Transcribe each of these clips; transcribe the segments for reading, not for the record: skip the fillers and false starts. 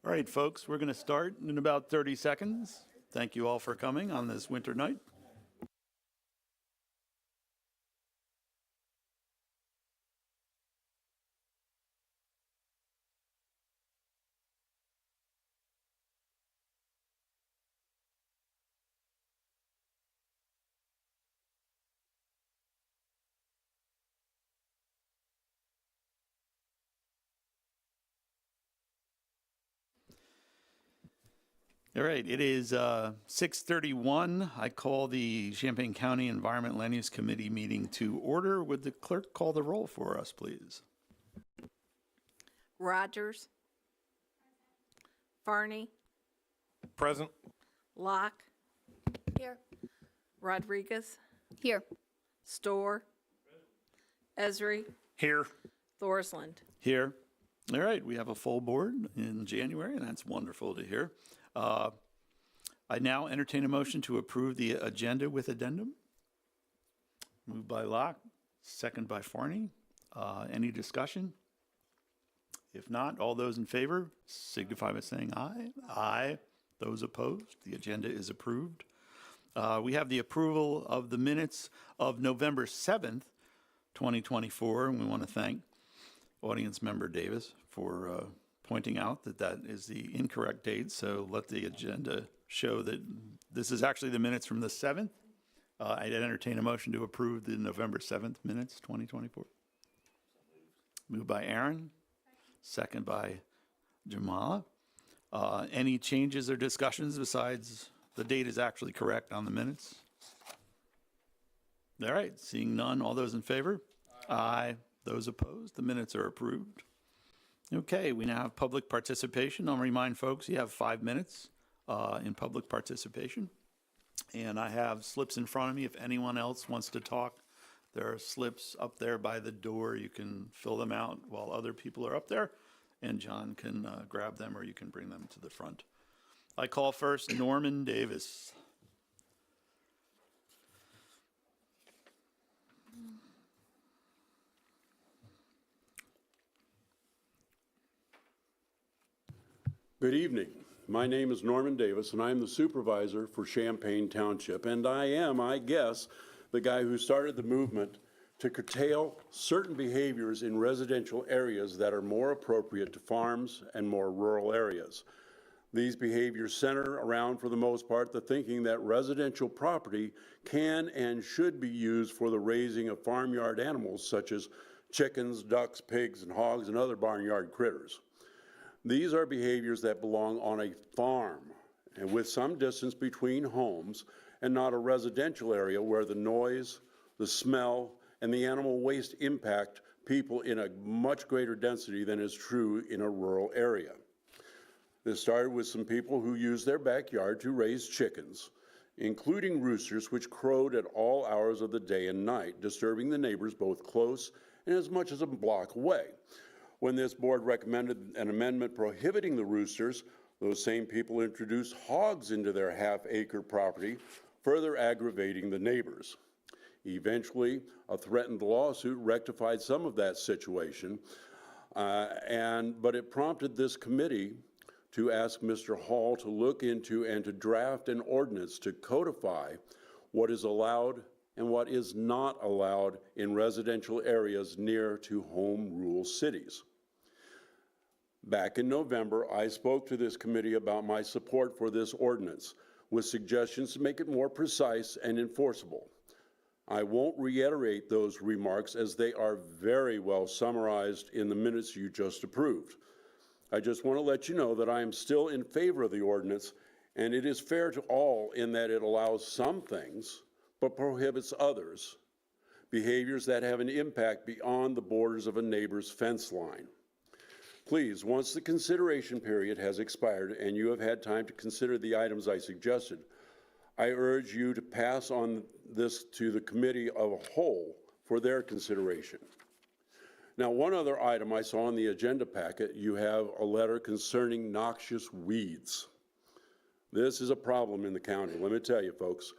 All right, folks, we're going to start in about 30 seconds. Thank you all for coming on this winter night. All right, it is 6:31. I call the Champaign County Environment Land Use Committee meeting to order. Would the clerk call the roll for us, please? Rogers. Farney. Present. Locke. Here. Rodriguez. Here. Storr. Esri. Here. Thorsland. Here. All right, we have a full board in January, and that's wonderful to hear. I now entertain a motion to approve the agenda with addendum. Moved by Locke, second by Farney. Any discussion? If not, all those in favor signify by saying aye. Aye. Those opposed, the agenda is approved. We have the approval of the minutes of November 7th, 2024, and we want to thank audience member Davis for pointing out that that is the incorrect date, so let the agenda show that this is actually the minutes from the 7th. I'd entertain a motion to approve the November 7th minutes, 2024. Moved by Aaron, second by Jamala. Any changes or discussions besides the date is actually correct on the minutes? All right, seeing none, all those in favor? Aye. Those opposed, the minutes are approved. Okay, we now have public participation. I'll remind folks you have 5 minutes in public participation. And I have slips in front of me. If anyone else wants to talk, there are slips up there by the door. You can fill them out while other people are up there, and John can grab them, or you can bring them to the front. I call first Norman Davis. Good evening. My name is Norman Davis, and I am the supervisor for Champaign Township. And I am, I guess, the guy who started the movement to curtail certain behaviors in residential areas that are more appropriate to farms and more rural areas. These behaviors center around, for the most part, the thinking that residential property can and should be used for the raising of farmyard animals such as chickens, ducks, pigs, and hogs, and other barnyard critters. These are behaviors that belong on a farm and with some distance between homes, and not a residential area where the noise, the smell, and the animal waste impact people in a much greater density than is true in a rural area. This started with some people who used their backyard to raise chickens, including roosters which crowed at all hours of the day and night, disturbing the neighbors both close and as much as a block away. When this board recommended an amendment prohibiting the roosters, those same people introduced hogs into their half-acre property, further aggravating the neighbors. Eventually, a threatened lawsuit rectified some of that situation, but it prompted this committee to ask Mr. Hall to look into and to draft an ordinance to codify what is allowed and what is not allowed in residential areas near to home rule cities. Back in November, I spoke to this committee about my support for this ordinance with suggestions to make it more precise and enforceable. I won't reiterate those remarks as they are very well summarized in the minutes you just approved. I just want to let you know that I am still in favor of the ordinance, and it is fair to all in that it allows some things but prohibits others, behaviors that have an impact beyond the borders of a neighbor's fence line. Please, once the consideration period has expired and you have had time to consider the items I suggested, I urge you to pass on this to the committee of a whole for their consideration. Now, one other item I saw in the agenda packet, you have a letter concerning noxious weeds. This is a problem in the county, let me tell you, folks.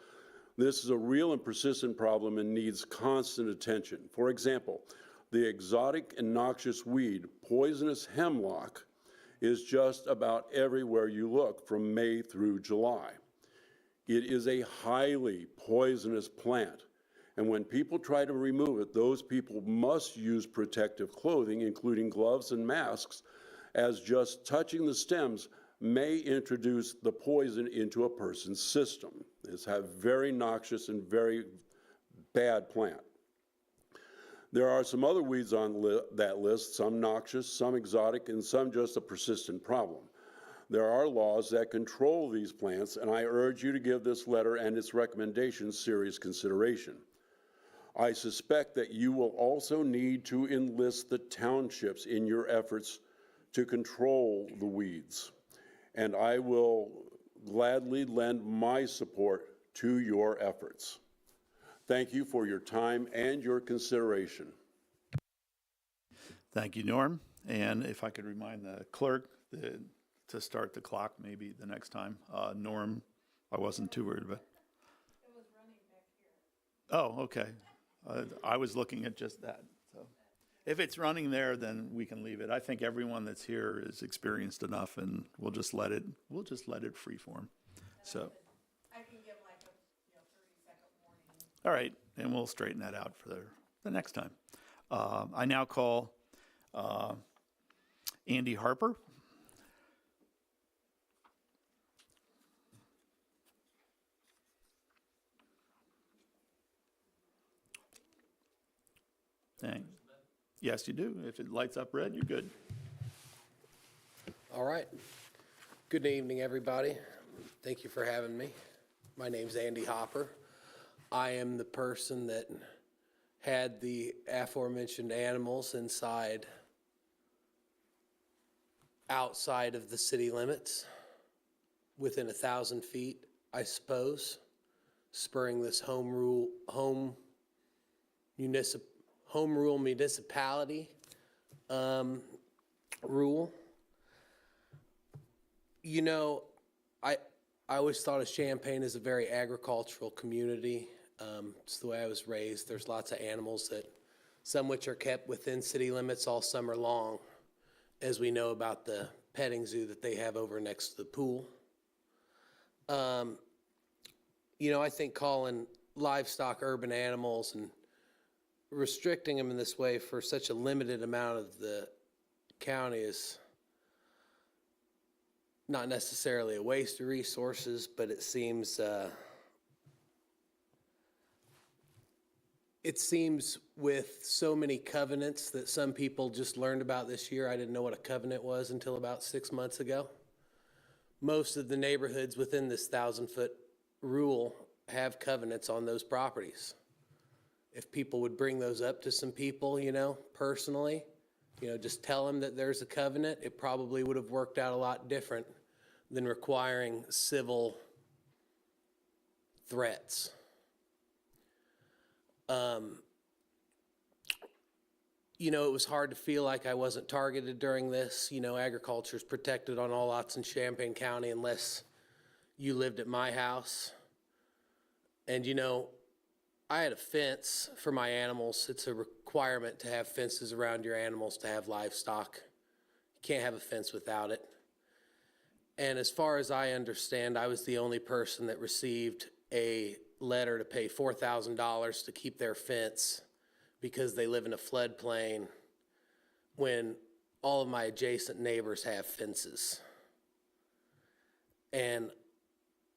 This is a real and persistent problem and needs constant attention. For example, the exotic and noxious weed, poisonous hemlock, is just about everywhere you look from May through July. It is a highly poisonous plant, and when people try to remove it, those people must use protective clothing, including gloves and masks, as just touching the stems may introduce the poison into a person's system. It's a very noxious and very bad plant. There are some other weeds on that list, some noxious, some exotic, and some just a persistent problem. There are laws that control these plants, and I urge you to give this letter and its recommendations serious consideration. I suspect that you will also need to enlist the townships in your efforts to control the weeds, and I will gladly lend my support to your efforts. Thank you for your time and your consideration. Thank you, Norm. And if I could remind the clerk to start the clock maybe the next time. Norm, I wasn't too worried about. It was running back here. Oh, okay. I was looking at just that. So if it's running there, then we can leave it. I think everyone that's here is experienced enough, and we'll just let it freeform. So. I can give like a 30-second warning. All right, and we'll straighten that out for the next time. I now call Andy Harper. Thanks. Yes, you do. If it lights up red, you're good. All right. Good evening, everybody. Thank you for having me. My name's Andy Hopper. I am the person that had the aforementioned animals outside of the city limits, within 1,000 feet, I suppose, spurring this home rule municipality rule. You know, I always thought of Champaign as a very agricultural community. It's the way I was raised. There's lots of animals some which are kept within city limits all summer long, as we know about the petting zoo that they have over next to the pool. You know, I think calling livestock urban animals and restricting them in this way for such a limited amount of the county is not necessarily a waste of resources, but it seems with so many covenants that some people just learned about this year. I didn't know what a covenant was until about 6 months ago. Most of the neighborhoods within this 1,000-foot rule have covenants on those properties. If people would bring those up to some people, personally, just tell them that there's a covenant, it probably would have worked out a lot different than requiring civil threats. It was hard to feel like I wasn't targeted during this. Agriculture is protected on all lots in Champaign County unless you lived at my house. And, I had a fence for my animals. It's a requirement to have fences around your animals to have livestock. You can't have a fence without it. And as far as I understand, I was the only person that received a letter to pay $4,000 to keep their fence because they live in a floodplain when all of my adjacent neighbors have fences. And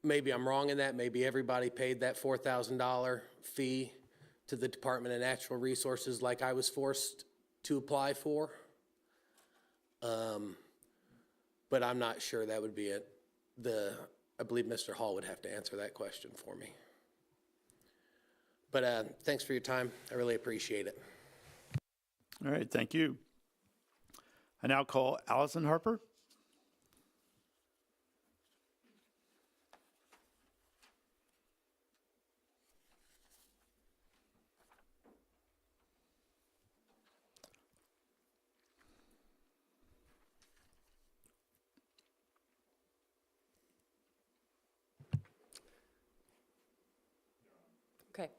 maybe I'm wrong in that. Maybe everybody paid that $4,000 fee to the Department of Natural Resources like I was forced to apply for. But I'm not sure that would be it. I believe Mr. Hall would have to answer that question for me. But thanks for your time. I really appreciate it. All right, thank you. I now call Allison Harper. Okay.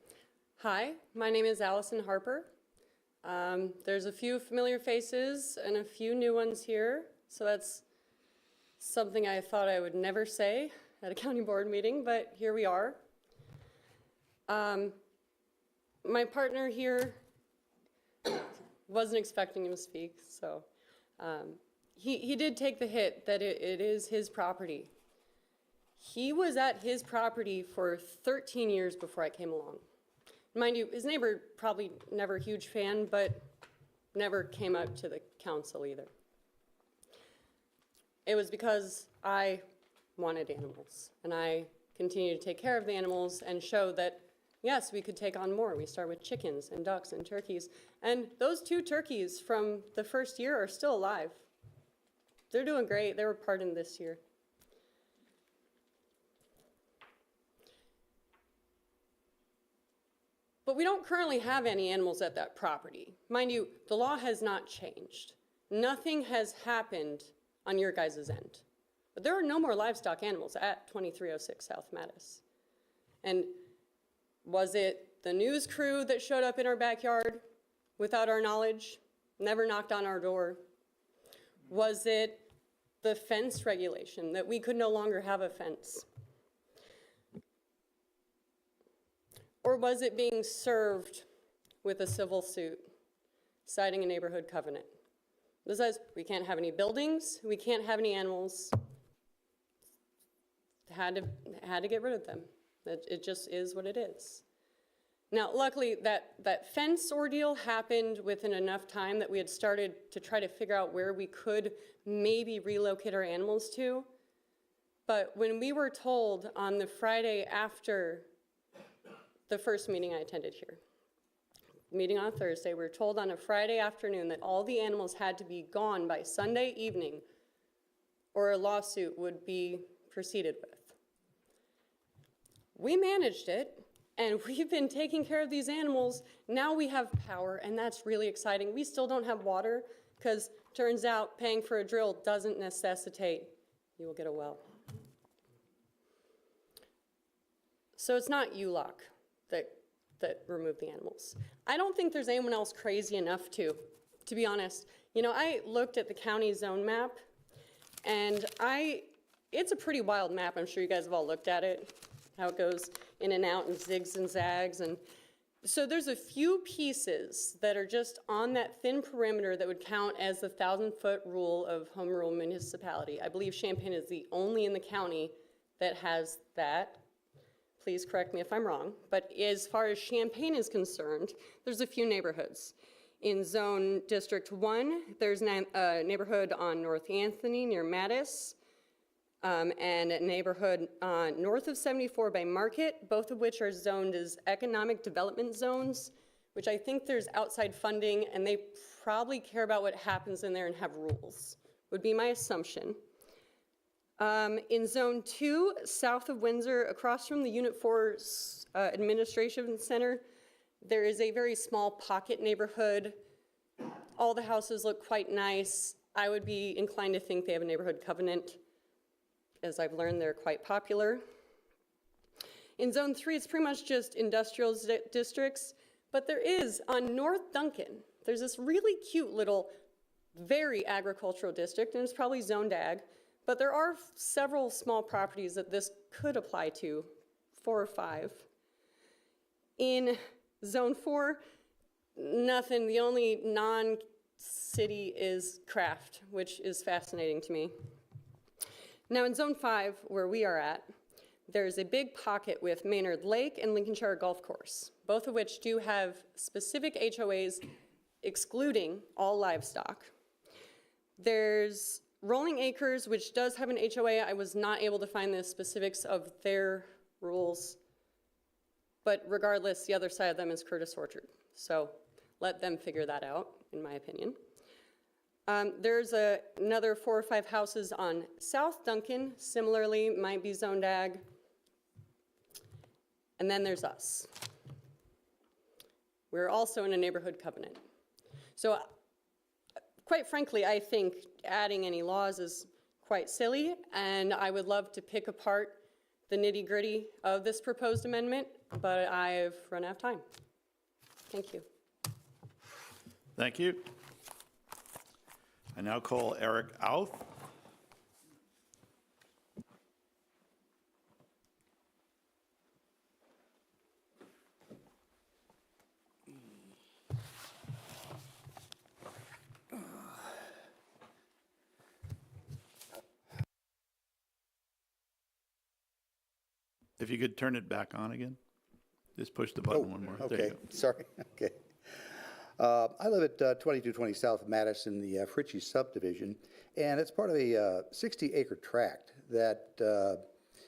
Hi, my name is Allison Harper. There's a few familiar faces and a few new ones here, so that's Something I thought I would never say at a county board meeting, but here we are. My partner here wasn't expecting him to speak, so he did take the hit that it is his property. He was at his property for 13 years before I came along. Mind you, his neighbor, probably never a huge fan, but never came up to the council either. It was because I wanted animals, and I continued to take care of the animals and show that, yes, we could take on more. We start with chickens and ducks and turkeys, and those 2 turkeys from the first year are still alive. They're doing great. They were pardoned this year. But we don't currently have any animals at that property. Mind you, the law has not changed. Nothing has happened on your guys' end. But there are no more livestock animals at 2306 South Mattis. And was it the news crew that showed up in our backyard without our knowledge, never knocked on our door? Was it the fence regulation that we could no longer have a fence? Or was it being served with a civil suit, citing a neighborhood covenant? That says we can't have any buildings, we can't have any animals. Had to get rid of them. It just is what it is. Now, luckily, that fence ordeal happened within enough time that we had started to try to figure out where we could maybe relocate our animals to. But when we were told on the Friday after the first meeting I attended here, meeting on Thursday, we were told on a Friday afternoon that all the animals had to be gone by Sunday evening or a lawsuit would be proceeded with. We managed it, and we've been taking care of these animals. Now we have power, and that's really exciting. We still don't have water, because turns out paying for a drill doesn't necessitate you will get a well. So it's not ULOC that removed the animals. I don't think there's anyone else crazy enough to be honest. You know, I looked at the county zone map, and it's a pretty wild map. I'm sure you guys have all looked at it, how it goes in and out and zigs and zags. And so there's a few pieces that are just on that thin perimeter that would count as the 1,000-foot rule of home rule municipality. I believe Champaign is the only in the county that has that. Please correct me if I'm wrong, but as far as Champaign is concerned, there's a few neighborhoods. In Zone District 1, there's a neighborhood on North Anthony near Mattis, and a neighborhood north of 74 by Market, both of which are zoned as economic development zones, which I think there's outside funding, and they probably care about what happens in there and have rules, would be my assumption. In Zone 2, south of Windsor, across from the Unit 4 Administration Center, there is a very small pocket neighborhood. All the houses look quite nice. I would be inclined to think they have a neighborhood covenant. As I've learned, they're quite popular. In Zone 3, it's pretty much just industrial districts, but there is, on North Duncan, there's this really cute little, very agricultural district, and it's probably zoned ag. But there are several small properties that this could apply to, 4 or 5. In Zone 4, nothing. The only non-city is craft, which is fascinating to me. Now in Zone 5, where we are at, there's a big pocket with Maynard Lake and Lincolnshire Golf Course, both of which do have specific HOAs excluding all livestock. There's Rolling Acres, which does have an HOA. I was not able to find the specifics of their rules, but regardless, the other side of them is Curtis Orchard. So let them figure that out, in my opinion. There's another 4 or 5 houses on South Duncan, similarly, might be zoned ag. And then there's us. We're also in a neighborhood covenant. So quite frankly, I think adding any laws is quite silly, and I would love to pick apart the nitty-gritty of this proposed amendment, but I've run out of time. Thank you. Thank you. I now call Eric Auth. If you could turn it back on again, just push the button one more. There you Okay, go. sorry, okay. I live at 2220 South Madison, the Fritchie subdivision, and it's part of a 60-acre tract that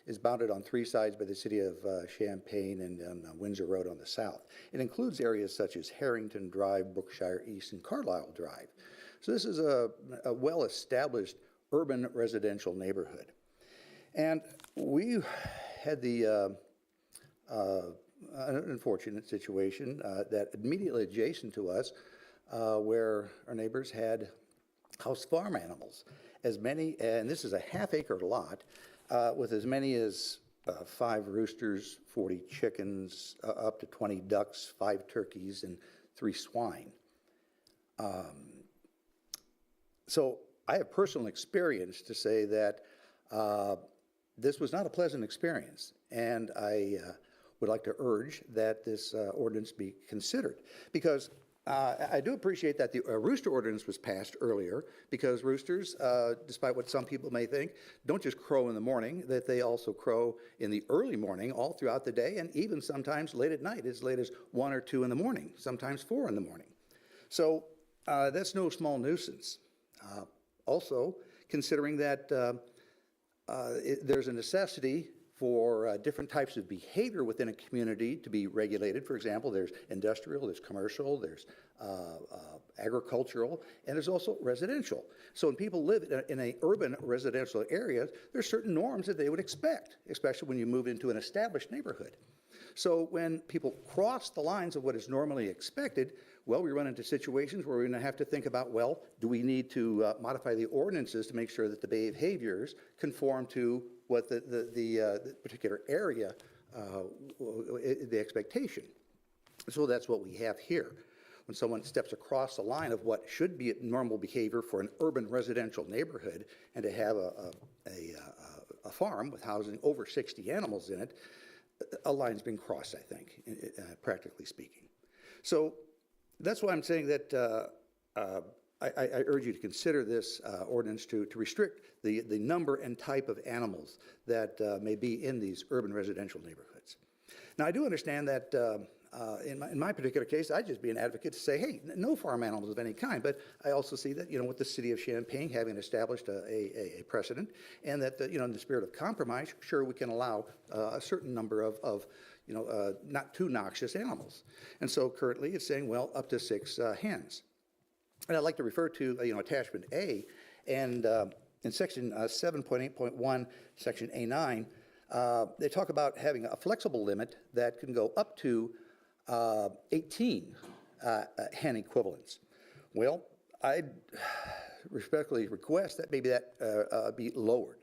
is bounded on 3 sides by the city of Champaign and on Windsor Road on the south. It includes areas such as Harrington Drive, Brookshire East, and Carlisle Drive. So this is a well-established urban residential neighborhood. And we had the an unfortunate situation that immediately adjacent to us, where our neighbors had house farm animals, as many, and this is a half-acre lot, with as many as 5 roosters, 40 chickens, up to 20 ducks, 5 turkeys, and 3 swine. So I have personal experience to say that this was not a pleasant experience, and I would like to urge that this ordinance be considered, because I do appreciate that the rooster ordinance was passed earlier, because roosters, despite what some people may think, don't just crow in the morning, that they also crow in the early morning, all throughout the day, and even sometimes late at night, as late as 1 or 2 in the morning, sometimes 4 in the morning. So that's no small nuisance. Also, considering that there's a necessity for different types of behavior within a community to be regulated. For example, there's industrial, there's commercial, there's agricultural, and there's also residential. So when people live in an urban residential area, there's certain norms that they would expect, especially when you move into an established neighborhood. So when people cross the lines of what is normally expected, well, we run into situations where we're going to have to think about, well, do we need to modify the ordinances to make sure that the behaviors conform to what the particular area, the expectation. So that's what we have here. When someone steps across the line of what should be normal behavior for an urban residential neighborhood, and to have a farm with housing over 60 animals in it, a line's been crossed, I think, practically speaking. So that's why I'm saying that I urge you to consider this ordinance to restrict the number and type of animals that may be in these urban residential neighborhoods. Now, I do understand that in my particular case, I'd just be an advocate to say, hey, no farm animals of any kind. But I also see that, with the city of Champaign having established a precedent, and that, in the spirit of compromise, sure, we can allow a certain number of not too noxious animals. And so currently it's saying, well, up to 6 hens. And I'd like to refer to, attachment A, and in section 7.8.1, section A9, they talk about having a flexible limit that can go up to 18 hen equivalents. Well, I'd respectfully request that maybe that be lowered.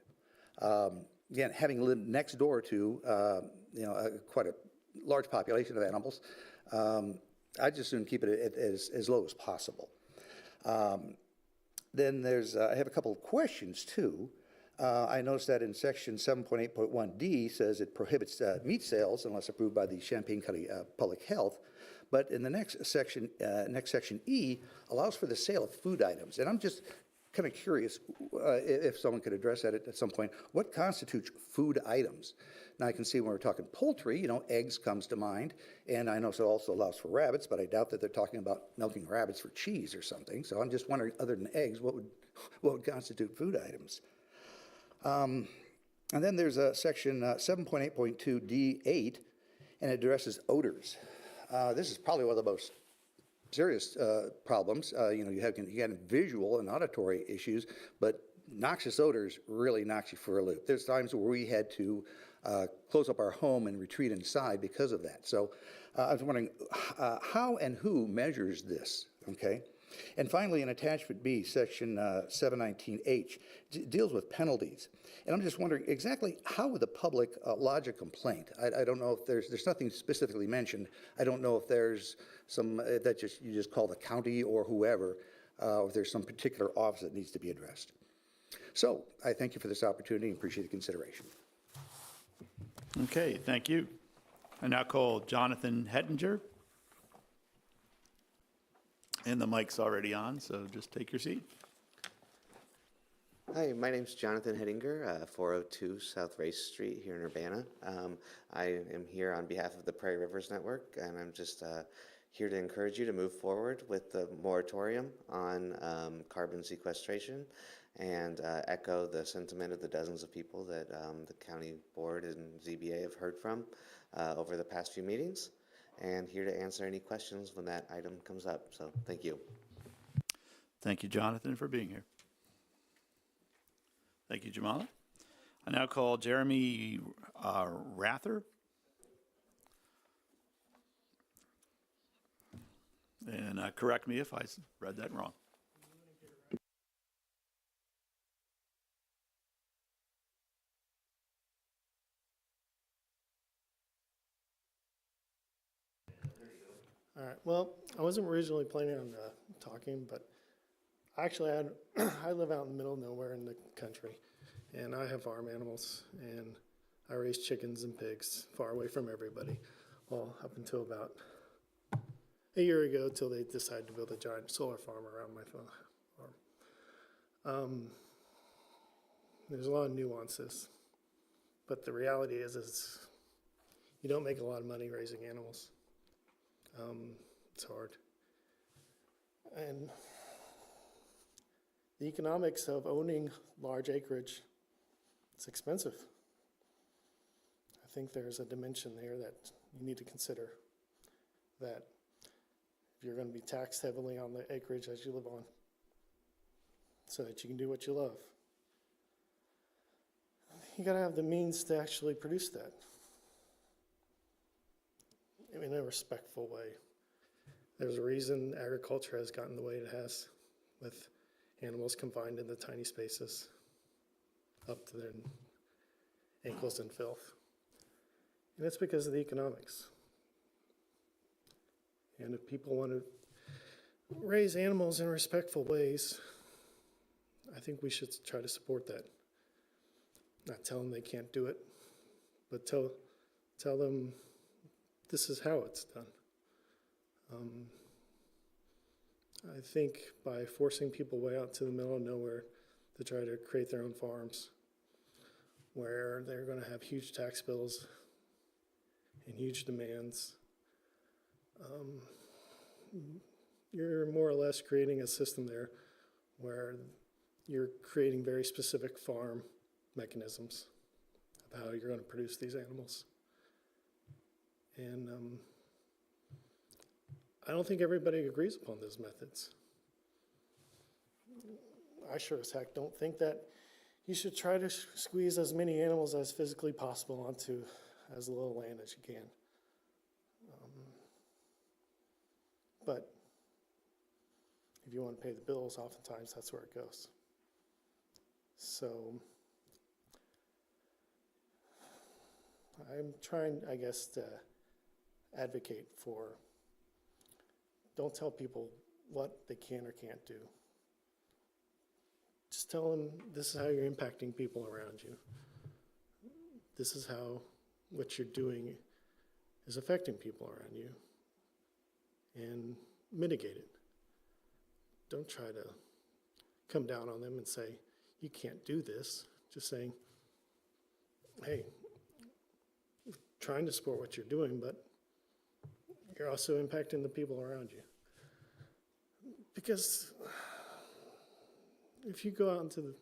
Again, having lived next door to, quite a large population of animals, I'd just soon keep it as low as possible. Then I have a couple of questions too. I noticed that in section 7.8.1D says it prohibits meat sales unless approved by the Champaign County Public Health. But in the next section E allows for the sale of food items. And I'm just kind of curious if someone could address that at some point. What constitutes food items? Now, I can see when we're talking poultry, eggs comes to mind, and I know it also allows for rabbits, but I doubt that they're talking about milking rabbits for cheese or something. So I'm just wondering, other than eggs, what would constitute food items? And then there's a section 7.8.2D8, and it addresses odors. This is probably one of the most serious problems. You have visual and auditory issues, but noxious odors really knocks you for a loop. There's times where we had to close up our home and retreat inside because of that. So I was wondering how and who measures this, okay? And finally, in attachment B, section 719H, deals with penalties. And I'm just wondering exactly how would the public lodge a complaint? I don't know if there's nothing specifically mentioned. I don't know if there's some, you just call the county or whoever, or if there's some particular office that needs to be addressed. So I thank you for this opportunity and appreciate the consideration. Okay, thank you. I now call Jonathan Hettinger. And the mic's already on, so just take your seat. Hi, my name's Jonathan Hettinger, 402 South Race Street here in Urbana. I am here on behalf of the Prairie Rivers Network, and I'm just here to encourage you to move forward with the moratorium on carbon sequestration and echo the sentiment of the dozens of people that the county board and ZBA have heard from over the past few meetings, and here to answer any questions when that item comes up. So thank you. Thank you, Jonathan, for being here. Thank you, Jamala. I now call Jeremy Rather. And correct me if I read that wrong. All right, well, I wasn't originally planning on talking, but actually I live out in the middle of nowhere in the country, and I have farm animals, and I raise chickens and pigs far away from everybody, well, up until about a year ago, till they decided to build a giant solar farm around my farm. There's a lot of nuances, but the reality is you don't make a lot of money raising animals. It's hard. And the economics of owning large acreage, it's expensive. I think there's a dimension there that you need to consider, that if you're going to be taxed heavily on the acreage that you live on so that you can do what you love, you got to have the means to actually produce that in a respectful way. There's a reason agriculture has gotten the way it has, with animals confined into tiny spaces up to their ankles in filth. And it's because of the economics. And if people want to raise animals in respectful ways, I think we should try to support that. Not tell them they can't do it, but tell them this is how it's done. I think by forcing people way out to the middle of nowhere to try to create their own farms, where they're going to have huge tax bills and huge demands, you're more or less creating a system there where you're creating very specific farm mechanisms of how you're going to produce these animals. And I don't think everybody agrees upon those methods. I sure as heck don't think that you should try to squeeze as many animals as physically possible onto as little land as you can. But if you want to pay the bills, oftentimes that's where it goes. So I'm trying, I guess, to advocate for, don't tell people what they can or can't do. Just tell them this is how you're impacting people around you. This is how what you're doing is affecting people around you. And mitigate it. Don't try to come down on them and say, you can't do this. Just saying, hey, we're trying to support what you're doing, but you're also impacting the people around you. Because if you go out and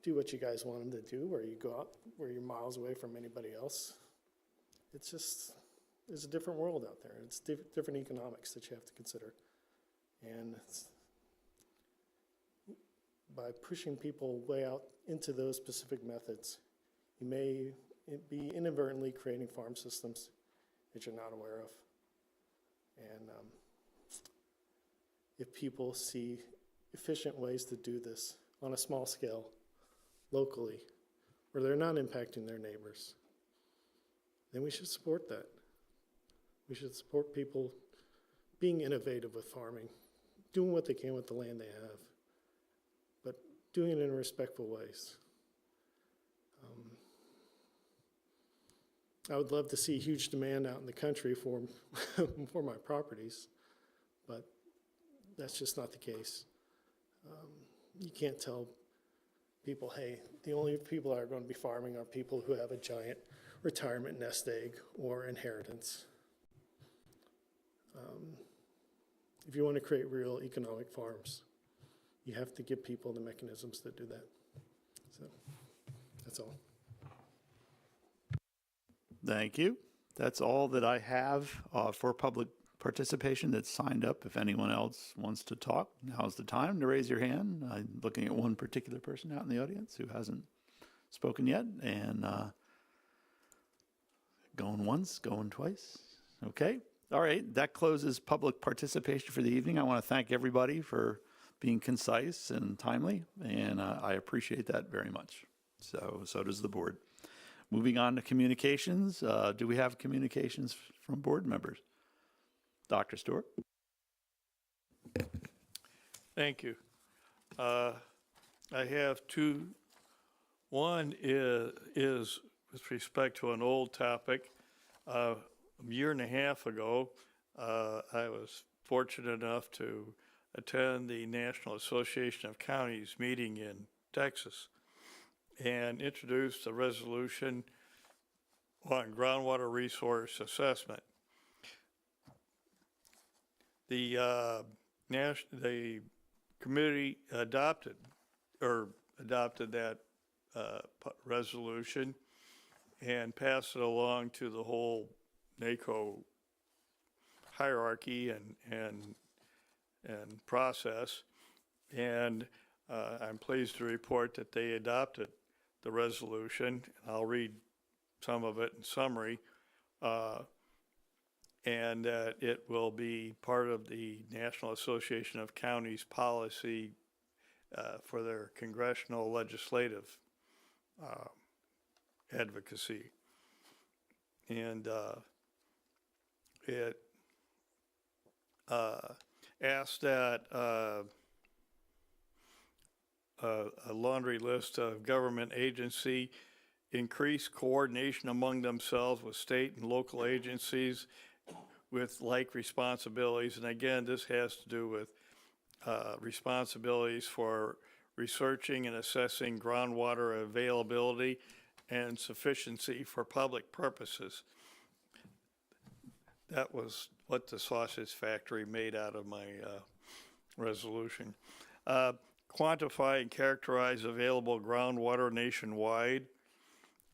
do what you guys want them to do, where you go out where you're miles away from anybody else, it's just, there's a different world out there. It's different economics that you have to consider. And by pushing people way out into those specific methods, you may be inadvertently creating farm systems that you're not aware of. And if people see efficient ways to do this on a small scale, locally, where they're not impacting their neighbors, then we should support that. We should support people being innovative with farming, doing what they can with the land they have, but doing it in respectful ways. I would love to see huge demand out in the country for for my properties, but that's just not the case. You can't tell people, hey, the only people that are going to be farming are people who have a giant retirement nest egg or inheritance. If you want to create real economic farms, you have to give people the mechanisms that do that. So that's all. Thank you. That's all that I have for public participation that's signed up. If anyone else wants to talk, now's the time to raise your hand. I'm looking at one particular person out in the audience who hasn't spoken yet, and going once, going twice. Okay. All right. That closes public participation for the evening. I want to thank everybody for being concise and timely, and I appreciate that very much. So does the board. Moving on to communications. Do we have communications from board members? Dr. Stewart? Thank you. I have two. One is with respect to an old topic. A year and a half ago, I was fortunate enough to attend the National Association of Counties meeting in Texas and introduced a resolution on groundwater resource assessment. The committee adopted that resolution and passed it along to the whole NACO hierarchy and process. And I'm pleased to report that they adopted the resolution. I'll read some of it in summary. And that it will be part of the National Association of Counties policy for their congressional legislative advocacy. And it asked that a laundry list of government agency increase coordination among themselves with state and local agencies with like responsibilities. And again, this has to do with responsibilities for researching and assessing groundwater availability and sufficiency for public purposes. That was what the sausage factory made out of my resolution. Quantify and characterize available groundwater nationwide.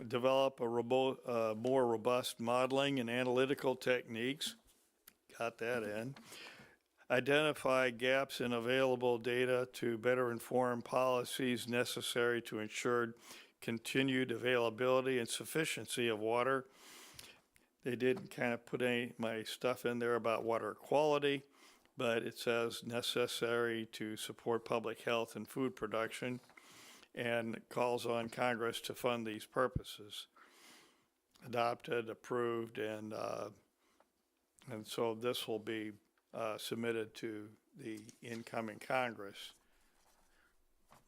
Develop a more robust modeling and analytical techniques. Got that in. Identify gaps in available data to better inform policies necessary to ensure continued availability and sufficiency of water. They didn't kind of put my stuff in there about water quality, but it says necessary to support public health and food production, and calls on Congress to fund these purposes. Adopted, approved, and so this will be submitted to the incoming Congress.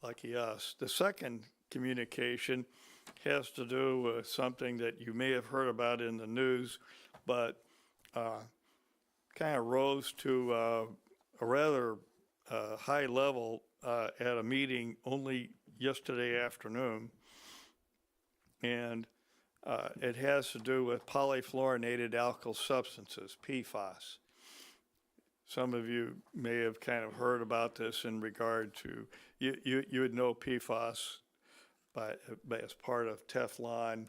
Lucky us. The second communication has to do with something that you may have heard about in the news, but kind of rose to a rather high level at a meeting only yesterday afternoon. And it has to do with polyfluorinated alkyl substances, PFAS. Some of you may have kind of heard about this in regard to, you would know PFAS by as part of Teflon,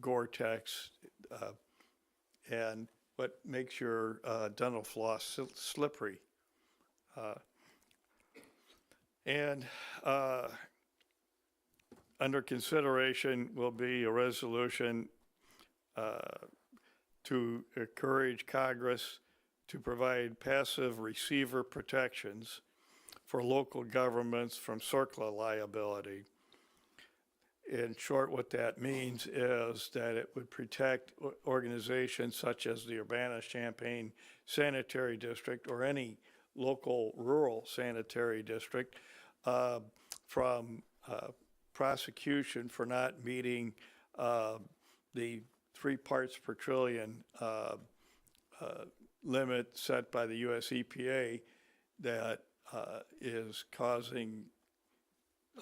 Gore-Tex, and what makes your dental floss slippery. Under consideration will be a resolution to encourage Congress to provide passive receiver protections for local governments from CERCLA liability. In short, what that means is that it would protect organizations such as the Urbana-Champaign Sanitary District or any local rural sanitary district from prosecution for not meeting the 3 parts per trillion limit set by the US EPA that is causing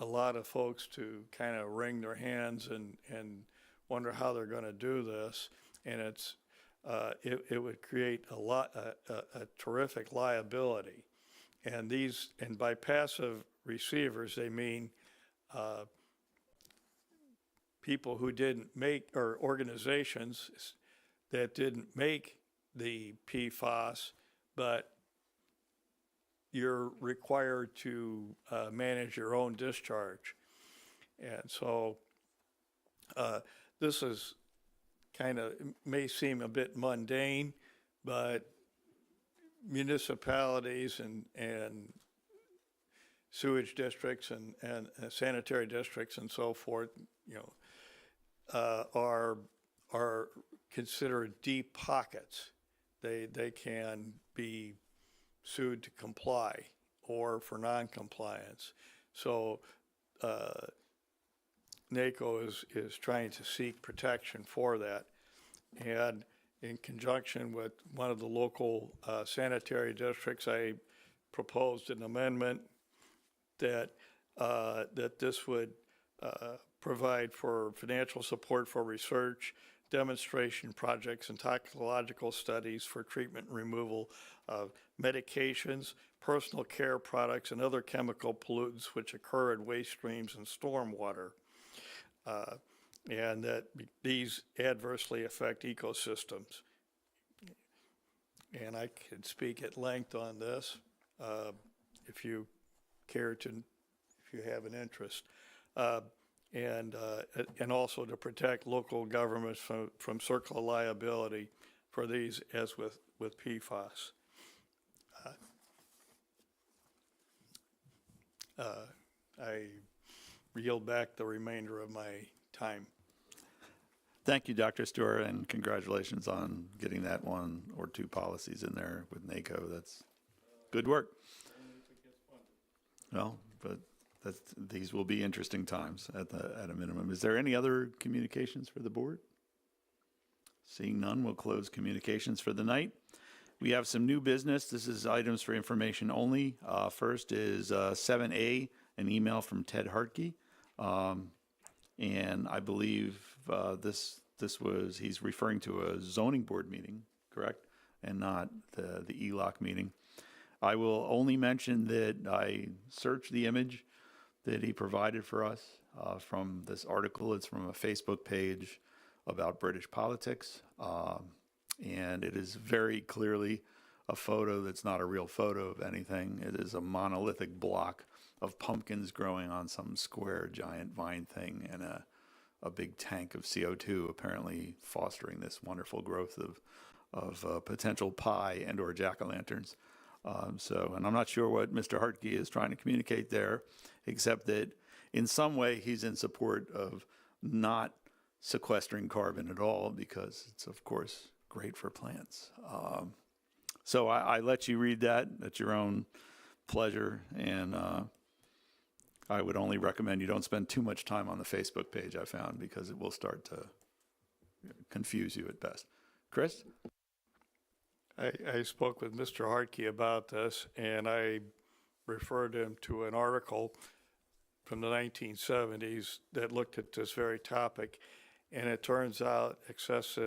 a lot of folks to kind of wring their hands and wonder how they're going to do this. And it would create a terrific liability. And by passive receivers, they mean people who didn't make, or organizations that didn't make the PFAS, but you're required to manage your own discharge. And so this is kind of, may seem a bit mundane, but municipalities and sewage districts and sanitary districts and so forth, are considered deep pockets. They can be sued to comply or for non-compliance. So NACO is trying to seek protection for that. And in conjunction with one of the local sanitary districts, I proposed an amendment that this would provide for financial support for research, demonstration projects, and toxicological studies for treatment and removal of medications, personal care products, and other chemical pollutants which occur in waste streams and stormwater. And that these adversely affect ecosystems. And I could speak at length on this if you care to, if you have an interest. And also to protect local governments from circular liability for these, as with PFAS. I yield back the remainder of my time. Thank you, Dr. Stewart, and congratulations on getting that one or two policies in there with NACO. That's good work. Well, but these will be interesting times at a minimum. Is there any other communications for the board? Seeing none, we'll close communications for the night. We have some new business. This is items for information only. First is 7A, an email from Ted Hartke. And I believe he's referring to a zoning board meeting, correct? And not the ELOC meeting. I will only mention that I searched the image that he provided for us from this article. It's from a Facebook page about British politics. And it is very clearly a photo that's not a real photo of anything. It is a monolithic block of pumpkins growing on some square giant vine thing and a big tank of CO2 apparently fostering this wonderful growth of potential pie and or jack-o'-lanterns. And I'm not sure what Mr. Hartke is trying to communicate there, except that in some way he's in support of not sequestering carbon at all because it's, of course, great for plants. So I let you read that at your own pleasure, and I would only recommend you don't spend too much time on the Facebook page, I found, because it will start to confuse you at best. Chris? I spoke with Mr. Hartke about this, and I referred him to an article from the 1970s that looked at this very topic, and it turns out excess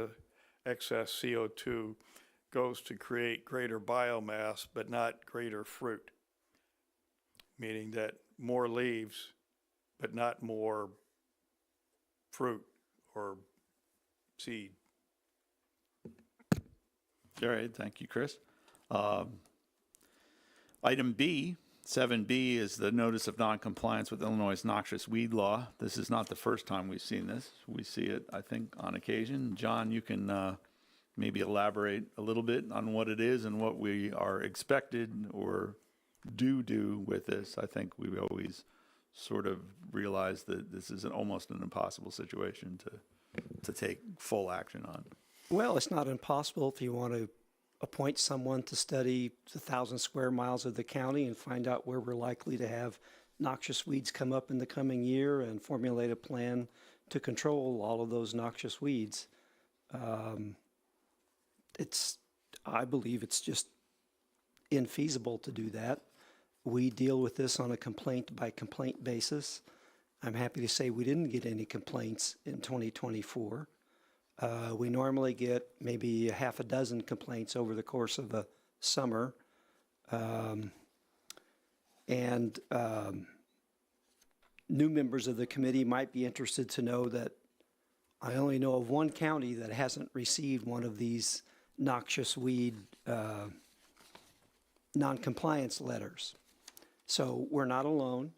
CO2 goes to create greater biomass, but not greater fruit, meaning that more leaves, but not more fruit or seed. All right, thank you, Chris. Item B, 7B, is the notice of noncompliance with Illinois' noxious weed law. This is not the first time we've seen this. We see it, I think, on occasion. John, you can maybe elaborate a little bit on what it is and what we are expected or do with this. I think we always sort of realize that this is almost an impossible situation to take full action on. Well, it's not impossible if you want to appoint someone to study the 1,000 square miles of the county and find out where we're likely to have noxious weeds come up in the coming year and formulate a plan to control all of those noxious weeds. I believe it's just infeasible to do that. We deal with this on a complaint-by-complaint basis. I'm happy to say we didn't get any complaints in 2024. We normally get maybe a half a dozen complaints over the course of a summer. New members of the committee might be interested to know that I only know of one county that hasn't received one of these noxious weed non-compliance letters. So we're not alone.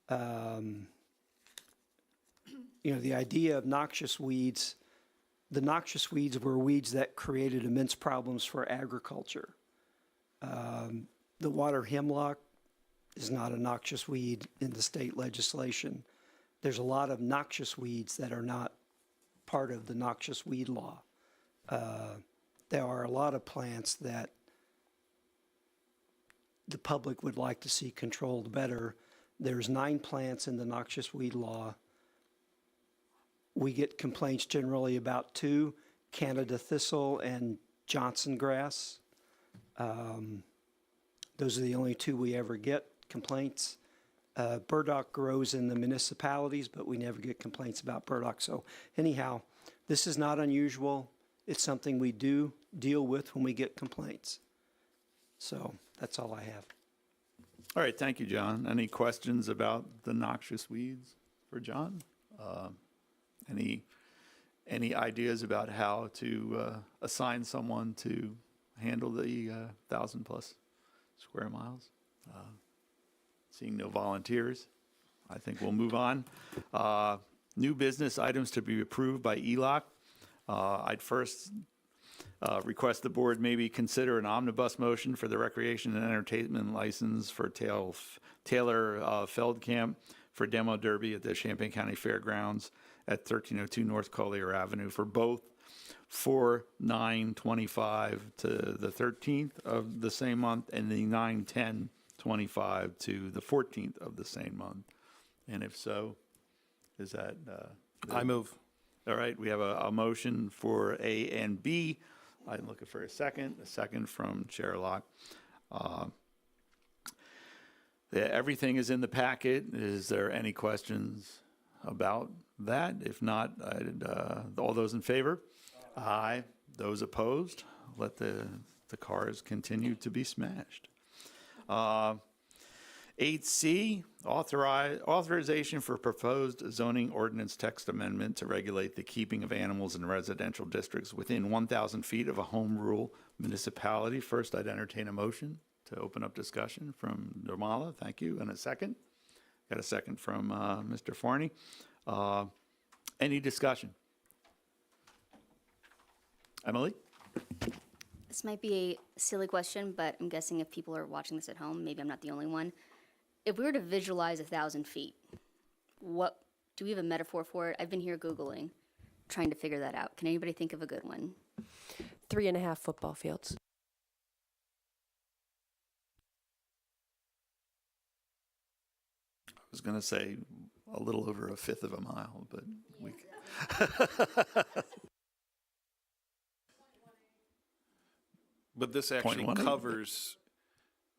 The idea of noxious weeds, the noxious weeds were weeds that created immense problems for agriculture. The water hemlock is not a noxious weed in the state legislation. There's a lot of noxious weeds that are not part of the noxious weed law. There are a lot of plants that the public would like to see controlled better. There's 9 plants in the noxious weed law. We get complaints generally about 2, Canada thistle and Johnson grass. Those are the only 2 we ever get complaints. Burdock grows in the municipalities, but we never get complaints about burdock. So anyhow, this is not unusual. It's something we do deal with when we get complaints. So that's all I have. All right, thank you, John. Any questions about the noxious weeds for John? Any ideas about how to assign someone to handle the 1,000+ square miles? Seeing no volunteers, I think we'll move on. New business items to be approved by ELOC. I'd first request the board maybe consider an omnibus motion for the recreation and entertainment license for Taylor Feldkamp for demo derby at the Champaign County Fairgrounds at 1302 North Collier Avenue for both 4/9/25 to the 13th of the same month and the 9/10/25 to the 14th of the same month. And if so, is that? I move. All right, we have a motion for A and B. I'm looking for a second from Chair Locke. Everything is in the packet. Is there any questions about that? If not, all those in favor? Aye. Those opposed? Let the cars continue to be smashed. 8C, authorization for proposed zoning ordinance text amendment to regulate the keeping of animals in residential districts within 1,000 feet of a home rule municipality. First, I'd entertain a motion to open up discussion from Nirmala. Thank you. And a second? Got a second from Mr. Forney. Any discussion? Emily? This might be a silly question, but I'm guessing if people are watching this at home, maybe I'm not the only one. If we were to visualize 1,000 feet, what do we have a metaphor for it? I've been here Googling, trying to figure that out. Can anybody think of a good one? 3.5 football fields. I was going to say a little over 1/5 of a mile, but we. But this actually 0.18. covers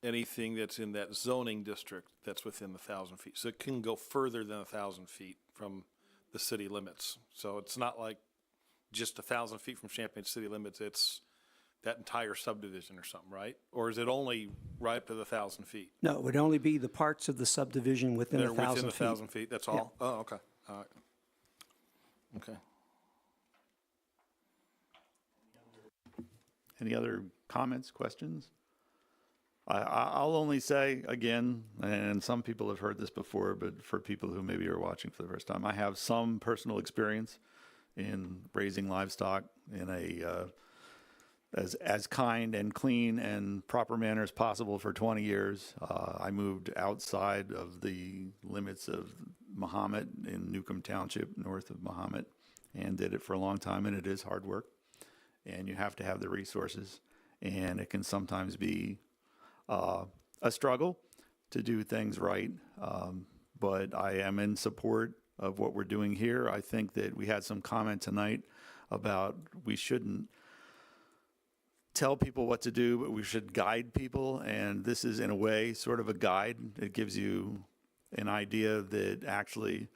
anything that's in that zoning district that's within 1,000 feet. So it can go further than 1,000 feet from the city limits. So it's not like just 1,000 feet from Champaign city limits. It's that entire subdivision or something, right? Or is it only right up to the 1,000 feet? No, it would only be the parts of the subdivision within They're 1,000 within feet. 1,000 feet, that's all? Oh, okay, all right. Okay. Any other comments, questions? I'll only say again, and some people have heard this before, but for people who maybe are watching for the first time, I have some personal experience in raising livestock in a as kind and clean and proper manner as possible for 20 years. I moved outside of the limits of Mahomet in Newcomb Township, north of Mahomet, and did it for a long time, and it is hard work. And you have to have the resources, and it can sometimes be a struggle to do things right. But I am in support of what we're doing here. I think that we had some comment tonight about we shouldn't tell people what to do, but we should guide people. And this is, in a way, sort of a guide. It gives you an idea that actually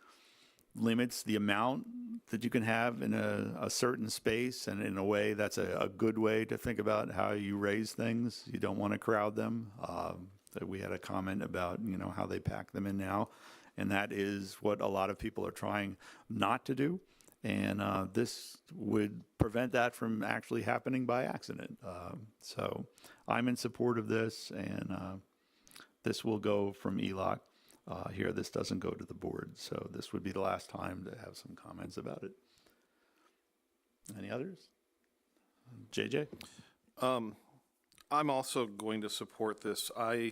limits the amount that you can have in a certain space. And in a way, that's a good way to think about how you raise things. You don't want to crowd them. We had a comment about, how they pack them in now. And that is what a lot of people are trying not to do. And this would prevent that from actually happening by accident. So I'm in support of this, and this will go from ELOC. Here, this doesn't go to the board. So this would be the last time to have some comments about it. Any others? JJ? I'm also going to support this. I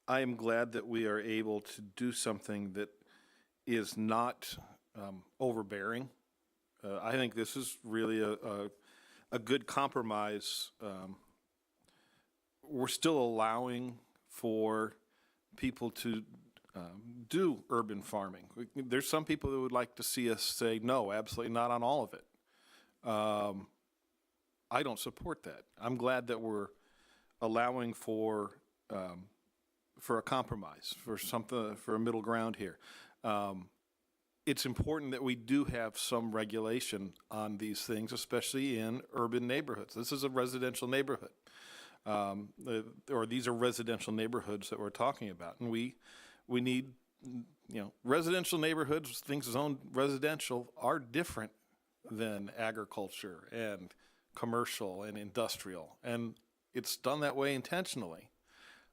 am glad that we are able to do something that is not overbearing. I think this is really a good compromise. We're still allowing for people to do urban farming. There's some people that would like to see us say, no, absolutely not on all of it. I don't support that. I'm glad that we're allowing for a compromise, for a middle ground here. It's important that we do have some regulation on these things, especially in urban neighborhoods. This is a residential neighborhood, or these are residential neighborhoods that we're talking about, and we need, residential neighborhoods, things zoned residential, are different than agriculture and commercial and industrial, and it's done that way intentionally.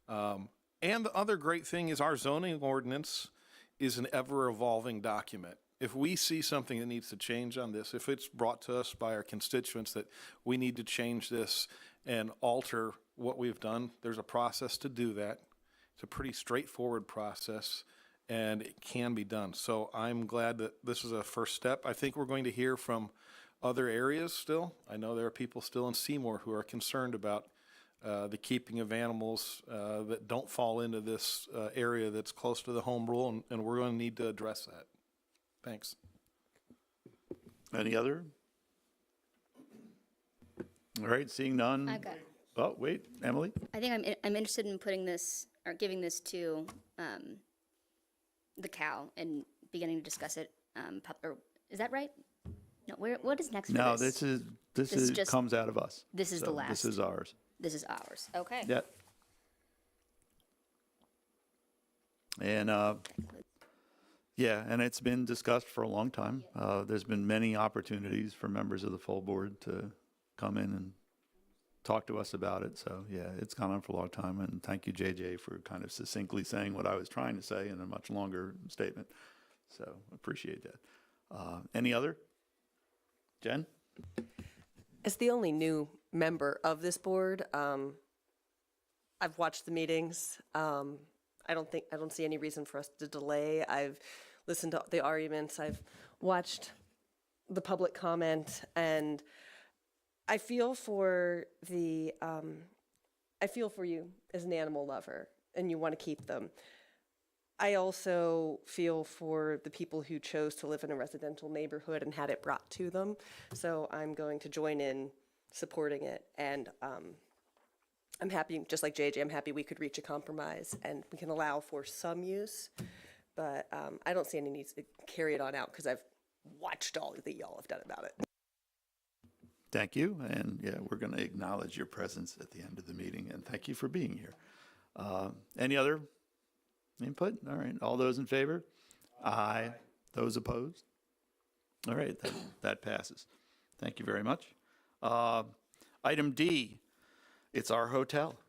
And the other great thing is our zoning ordinance is an ever-evolving document. If we see something that needs to change on this, if it's brought to us by our constituents that we need to change this and alter what we've done, there's a process to do that. It's a pretty straightforward process, and it can be done. So I'm glad that this is a first step. I think we're going to hear from other areas still. I know there are people still in Seymour who are concerned about the keeping of animals that don't fall into this area that's close to the home rule, and we're going to need to address that. Thanks. Any other? All right, seeing none. I've got. Oh, wait, Emily? I think I'm interested in putting this or giving this to the cow and beginning to discuss it. Or is that right? No. What is next? No, for this? this is just comes out of us. This is So the last. This is ours. This is ours. Okay. Yeah. And and it's been discussed for a long time. There's been many opportunities for members of the full board to come in and talk to us about it. So yeah, it's gone on for a long time. And thank you, JJ, for kind of succinctly saying what I was trying to say in a much longer statement. So appreciate that. Any other? Jen? As the only new member of this board, I've watched the meetings. I don't see any reason for us to delay. I've listened to the arguments. I've watched the public comment, and I feel for you as an animal lover, and you want to keep them. I also feel for the people who chose to live in a residential neighborhood and had it brought to them. So I'm going to join in supporting it. And I'm happy, just like JJ, I'm happy we could reach a compromise and we can allow for some use. But I don't see any needs to carry it on out because I've watched all that y'all have done about it. Thank you. And yeah, we're going to acknowledge your presence at the end of the meeting. And thank you for being here. Any other input? All right. All those in favor? Aye. Those opposed? All right. That passes. Thank you very much. Item D, it's our hotel.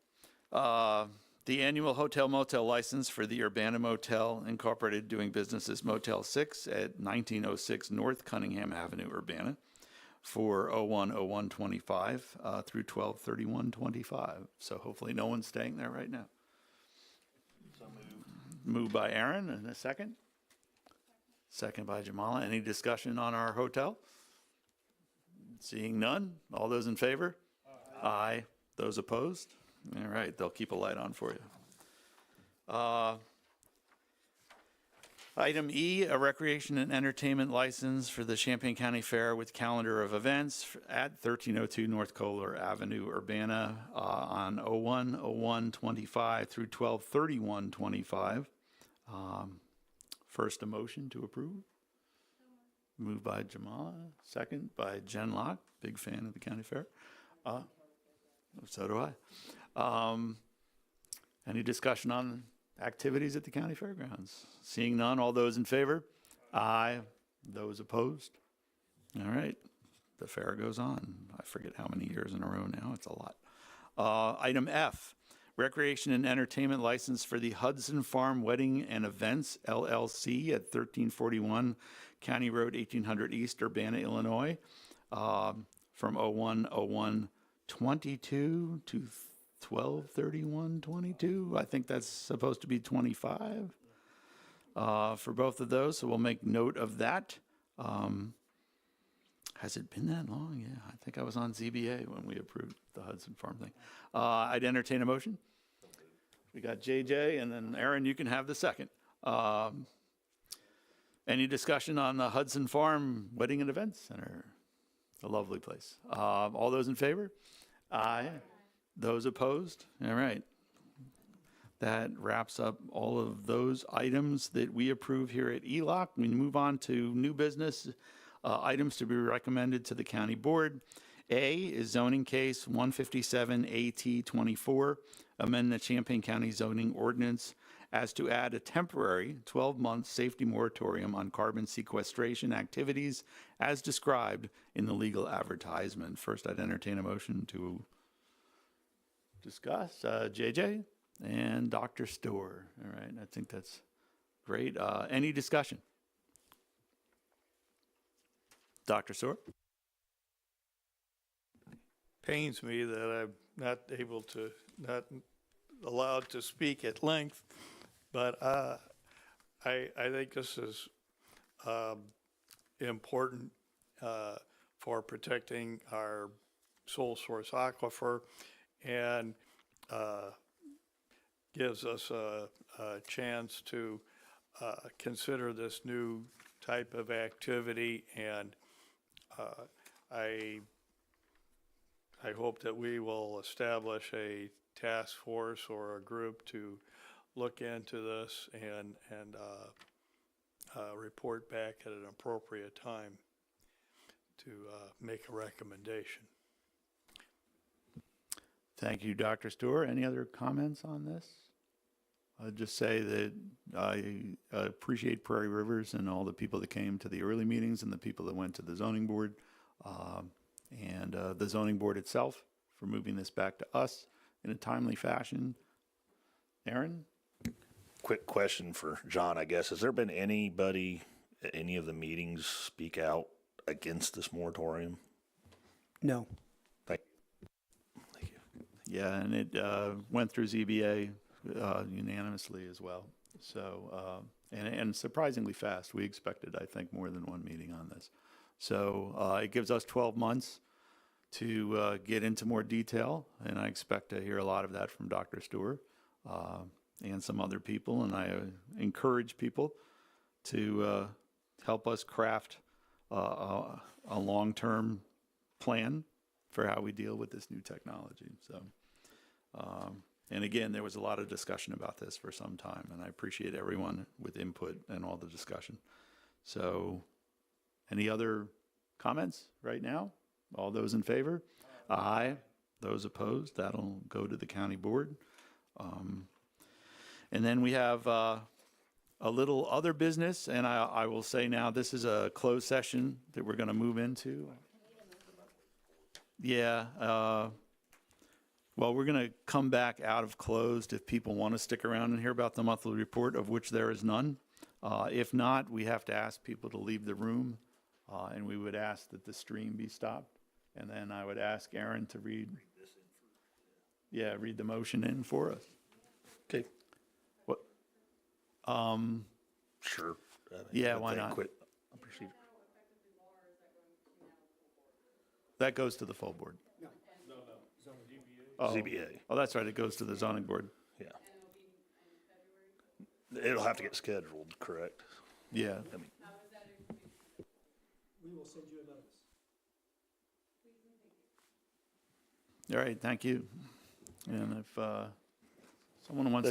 The annual hotel motel license for the Urbana Motel Incorporated, doing business as Motel 6 at 1906 North Cunningham Avenue, Urbana, for 01/01/25 through 12/31/25. So hopefully no one's staying there right now. Moved by Aaron, and a second. Second by Jamala. Any discussion on our hotel? Seeing none. All those in favor? Aye. Those opposed? All right, they'll keep a light on for you. Item E, a recreation and entertainment license for the Champaign County Fair with calendar of events at 1302 North Kohler Avenue, Urbana, on 01/01/25 through 12/31/25. First, a motion to approve. Moved by Jamala, second by Jen Locke, big fan of the county fair. So do I. Any discussion on activities at the county fairgrounds? Seeing none, all those in favor? Aye. Those opposed? All right, the fair goes on. I forget how many years in a row now, it's a lot. Item F, recreation and entertainment license for the Hudson Farm Wedding and Events LLC at 1341 County Road 1800 East, Urbana, Illinois, from 01/01/22 to 12/31/22. I think that's supposed to be 25 for both of those, so we'll make note of that. Has it been that long? Yeah, I think I was on ZBA when we approved the Hudson Farm thing. I'd entertain a motion. We got JJ, and then Aaron, you can have the second. Any discussion on the Hudson Farm Wedding and Events Center? A lovely place. All those in favor? Aye. Those opposed? All right. That wraps up all of those items that we approve here at ELOC. We move on to new business items to be recommended to the county board. A is zoning case 157 AT 24, amend the Champaign County zoning ordinance as to add a temporary 12-month safety moratorium on carbon sequestration activities as described in the legal advertisement. First, I'd entertain a motion to discuss. JJ and Dr. Storr. All right, I think that's great. Any discussion? Dr. Storr? Pains me that I'm not allowed to speak at length, but I think this is important for protecting our sole source aquifer, and gives us a chance to consider this new type of activity, and I hope that we will establish a task force or a group to look into this and report back at an appropriate time to make a recommendation. Thank you, Dr. Storr. Any other comments on this? I'll just say that I appreciate Prairie Rivers and all the people that came to the early meetings and the people that went to the zoning board, and the zoning board itself for moving this back to us in a timely fashion. Aaron? Quick question for John, I guess. Has there been anybody at any of the meetings speak out against this moratorium? No. Thank you. Yeah, and it went through ZBA unanimously as well. So, and surprisingly fast. We expected, I think, more than one meeting on this. So it gives us 12 months to get into more detail, and I expect to hear a lot of that from Dr. Storr and some other people, and I encourage people to help us craft a long-term plan for how we deal with this new technology. So, and again, there was a lot of discussion about this for some time, and I appreciate everyone with input and all the discussion. So, any other comments right now? All those in favor? Aye. Those opposed? That'll go to the county board. And then we have a little other business, and I will say now this is a closed session that we're going to move into. Yeah. Well, we're going to come back out of closed if people want to stick around and hear about the monthly report, of which there is none. If not, we have to ask people to leave the room, and we would ask that the stream be stopped. And then I would ask Aaron to read the motion in for us. Okay. What? Sure. Yeah, why not? That goes to the full board. Oh. ZBA. Oh, that's right. It goes to the zoning board. Yeah. It'll have to get scheduled, correct? Yeah. We will send you a notice. All right, thank you. And if someone wants